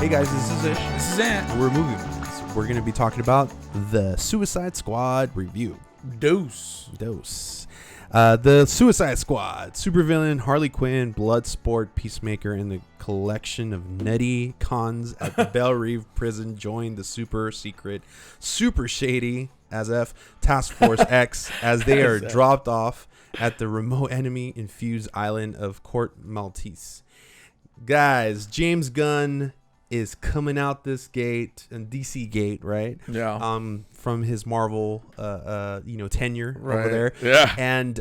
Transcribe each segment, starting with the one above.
Hey guys, this is Ish. This is Ant. And we're movie minutes. We're going to be talking about the Suicide Squad review. Dose. The Suicide Squad, supervillain Harley Quinn, Bloodsport, Peacemaker, and the collection of nutty cons at the Belle Reve prison join the super secret, super shady, as F, Task Force X as they are dropped off at the remote enemy-infused island of Court Maltese. Guys, James Gunn is coming out this gate, and DC gate, right? Yeah. From his Marvel, tenure over there. Yeah. And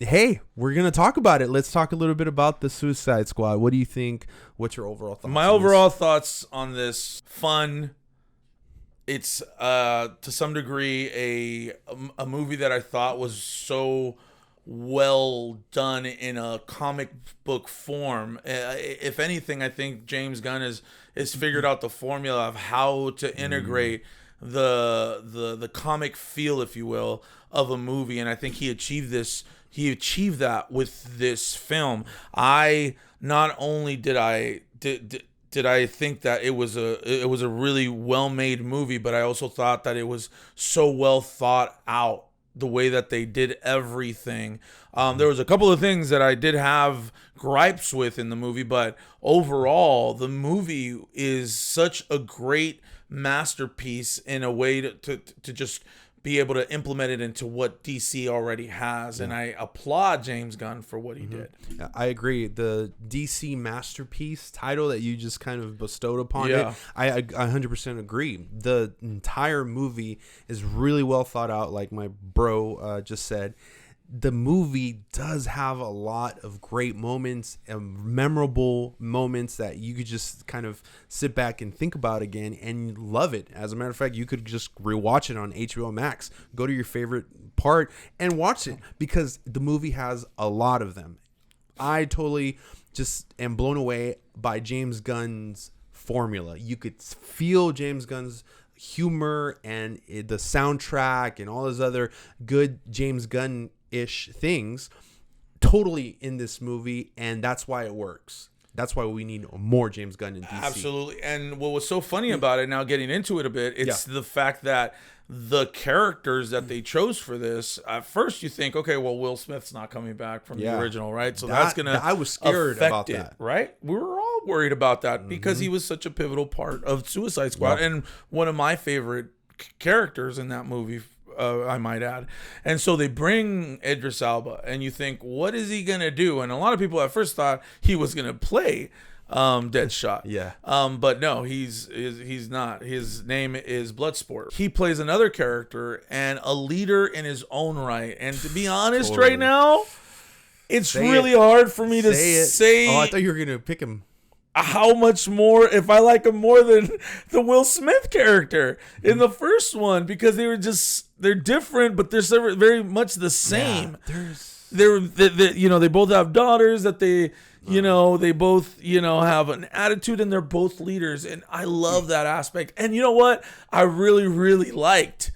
hey, we're gonna talk about it. Let's talk a little bit about the Suicide Squad. What do you think? What's your overall thoughts? My overall thoughts on this: fun. It's to some degree a movie that I thought was so well done in a comic book form. If anything, I think James Gunn has figured out the formula of how to integrate the comic feel, if you will, of a movie, and I think he achieved that with this film. I not only did I think that it was a really well-made movie, but I also thought that it was so well thought out, the way that they did everything. There was a couple of things that I did have gripes with in the movie, but overall, the movie is such a great masterpiece in a way to just be able to implement it into what DC already has. And I applaud James Gunn for what he did. I agree. The DC masterpiece title that you just kind of bestowed upon it, I 100% agree. The entire movie is really well thought out, like my bro just said. The movie does have a lot of great moments and memorable moments that you could just kind of sit back and think about again and love it. As a matter of fact, you could just rewatch it on HBO Max, go to your favorite part and watch it, because the movie has a lot of them. I totally just am blown away by James Gunn's formula. You could feel James Gunn's humor and the soundtrack and all those other good James Gunn-ish things totally in this movie, and that's why it works. That's why we need more James Gunn in DC. Absolutely. And what was so funny about it, now getting into it a bit, it's the fact that the characters that they chose for this, at first you think, okay, well, Will Smith's not coming back from the original, right? So that's going to I was scared about that. Right? We were all worried about that because he was such a pivotal part of Suicide Squad and one of my favorite characters in that movie, I might add. And so they bring Idris Elba, and you think, what is he going to do? And a lot of people at first thought he was going to play Deadshot. Yeah. But no, he's not. His name is Bloodsport. He plays another character and a leader in his own right. And to be honest, right now, it's really hard for me to say. Oh, I thought you were going to pick him. How much more, if I like him more than the Will Smith character in the first one, because they're different, but they're very much the same. Yeah, they both have daughters that they both, have an attitude, and they're both leaders. And I love that aspect. And you know what? I really, really liked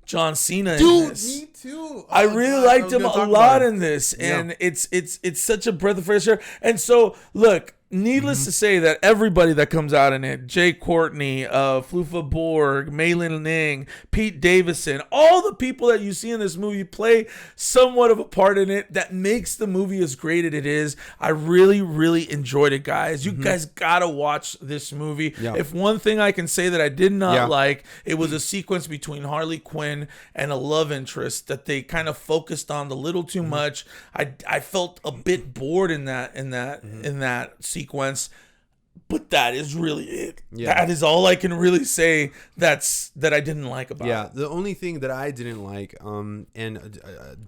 John Cena in this. Me too. I really liked him a lot in this. And it's such a breath of fresh air. And so, look, needless to say that everybody that comes out in it, Jay Courtney, Flufa Borg, Maylin Ning, Pete Davidson, all the people that you see in this movie play somewhat of a part in it that makes the movie as great as it is. I really, really enjoyed it, guys. You guys gotta watch this movie. Yeah. If one thing I can say that I did not like, it was a sequence between Harley Quinn and a love interest that they kind of focused on a little too much. I felt a bit bored in that sequence, but that is really it. That is all I can really say that I didn't like about it. The only thing that I didn't like,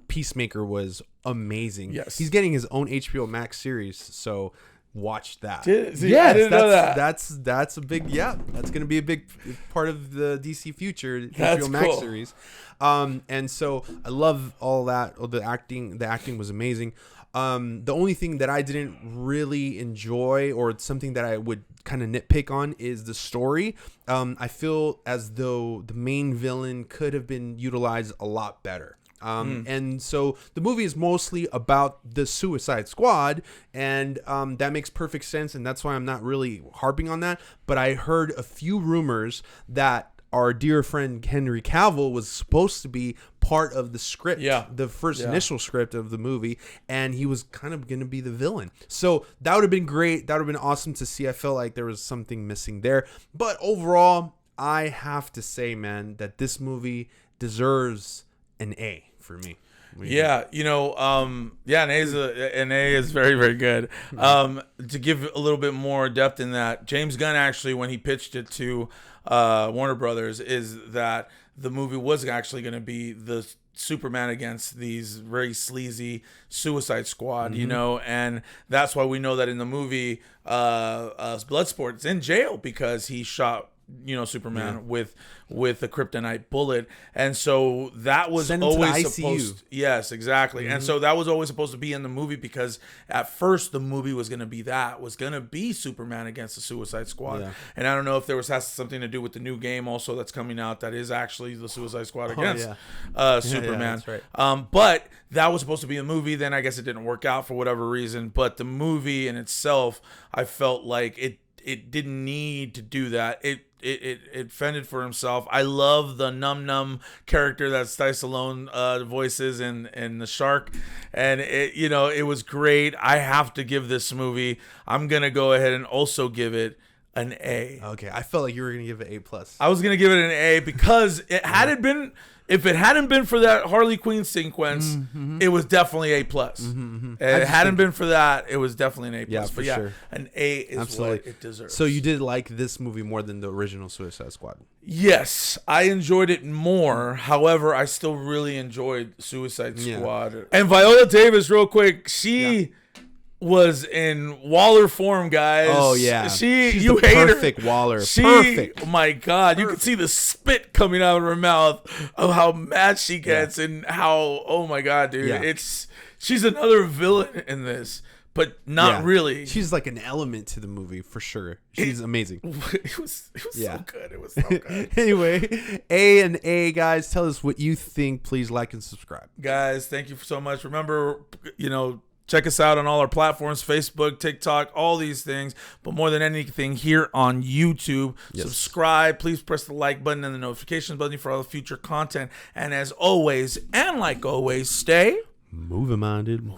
Peacemaker was amazing. Yes, he's getting his own HBO Max series, so watch that. I didn't know that. That's a big that's going to be a big part of the DC future that's HBO Max cool. series. And so I love all that. The acting was amazing. The only thing that I didn't really enjoy, or something that I would kind of nitpick on, is the story. I feel as though the main villain could have been utilized a lot better. And so the movie is mostly about the Suicide Squad, and that makes perfect sense, and that's why I'm not really harping on that. But I heard a few rumors that our dear friend Henry Cavill was supposed to be part of the script, the first initial script of the movie, and he was kind of going to be the villain. So that would have been great. That would have been awesome to see. I felt like there was something missing there. But overall, I have to say, man, that this movie deserves an A for me. Yeah, an A is very, very good. To give a little bit more depth in that, James Gunn actually, when he pitched it to Warner Brothers, is that the movie was actually going to be the Superman against these very sleazy Suicide Squad, and that's why we know that in the movie, Bloodsport's in jail because he shot Superman with a kryptonite bullet, and so that was always supposed. Yes, exactly, and so that was always supposed to be in the movie because at first the movie was going to be Superman against the Suicide Squad, and I don't know if there has something to do with the new game also that's coming out that is actually the Suicide Squad against Superman. That's right. But that was supposed to be a movie. Then I guess it didn't work out for whatever reason. But the movie in itself, I felt like it didn't need to do that. It fended for himself. I love the num character that Stallone voices in The Shark, and it was great. I have to give this movie. I'm gonna go ahead and also give it an A. Okay, I felt like you were gonna give it A+. I was gonna give it an A because if it hadn't been for that Harley Quinn sequence, it was definitely A+. It hadn't been for that, it was definitely an A+. Yeah, for sure. An A is what it deserves. So you did like this movie more than the original Suicide Squad? Yes, I enjoyed it more. However, I still really enjoyed Suicide Squad. And Viola Davis, real quick, she was in Waller form, guys. Oh yeah, she's you hate perfect her. Waller. Perfect. Oh my God, you can see the spit coming out of her mouth of how mad she gets and how. Oh my God, dude, she's another villain in this, but not really. She's like an element to the movie for sure. She's amazing. It was so good. It was so good. Anyway, A, guys. Tell us what you think. Please like and subscribe, guys. Thank you so much. Remember, check us out on all our platforms, Facebook, TikTok, all these things. But more than anything, here on YouTube, subscribe. Please press the like button and the notifications button for all the future content. And as always, and like always, stay movie-minded.